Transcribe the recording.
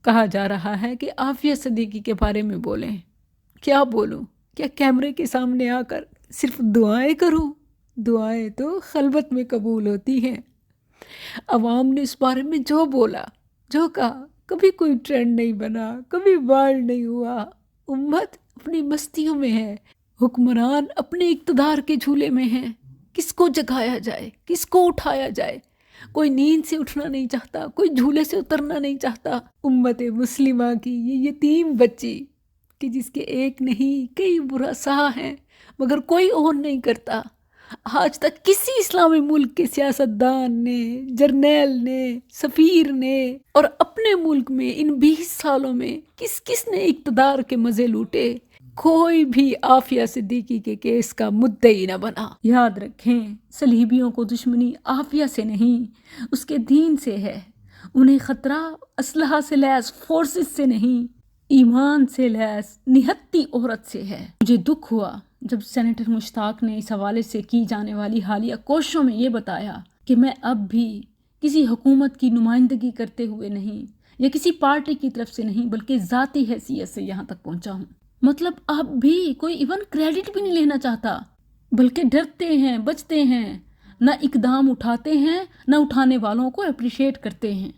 کہا جا رہا ہے کہ عافیہ صدیقی کے بارے میں بولیں۔ کیا بولوں؟ کیا کیمرے کے سامنے آ کر صرف دعائیں کروں؟ دعائیں تو خلوت میں قبول ہوتی ہیں۔ عوام نے اس بارے میں جو بولا، جو کہا، کبھی کوئی ٹرینڈ نہیں بنا، کبھی وائرل نہیں ہوا۔ امت اپنی مستیوں میں ہے، حکمران اپنے اقتدار کے جھولے میں ہیں۔ کس کو جگایا جائے، کس کو اٹھایا جائے؟ کوئی نیند سے اٹھنا نہیں چاہتا، کوئی جھولے سے اترنا نہیں چاہتا۔ امت مسلمہ کی یہ یتیم بچی کہ جس کے ایک نہیں کئی برا سہا ہیں مگر کوئی اور نہیں کرتا۔ آج تک کسی اسلامی ملک کے سیاستدان نے، جرنیل نے، سفیر نے اور اپنے ملک میں ان 20 سالوں میں کس نے اقتدار کے مزے لوٹے؟ کوئی بھی عافیہ صدیقی کے کیس کا مدعی نہ بنا۔ یاد رکھیں، صلیبیوں کو دشمنی عافیہ سے نہیں، اس کے دین سے ہے۔ انہیں خطرہ اسلحہ سے لیس فورسز سے نہیں، ایمان سے لیس نہتی عورت سے ہے۔ مجھے دکھ ہوا جب سینیٹر مشتاق نے اس حوالے سے کی جانے والی حالیہ کوششوں میں یہ بتایا کہ میں اب بھی کسی حکومت کی نمائندگی کرتے ہوئے نہیں یا کسی پارٹی کی طرف سے نہیں بلکہ ذاتی حیثیت سے یہاں تک پہنچا ہوں۔ مطلب اب بھی کوئی ایون کریڈٹ بھی نہیں لینا چاہتا، بلکہ ڈرتے ہیں، بچتے ہیں، نہ اقدام اٹھاتے ہیں، نہ اٹھانے والوں کو اپریشیٹ کرتے ہیں۔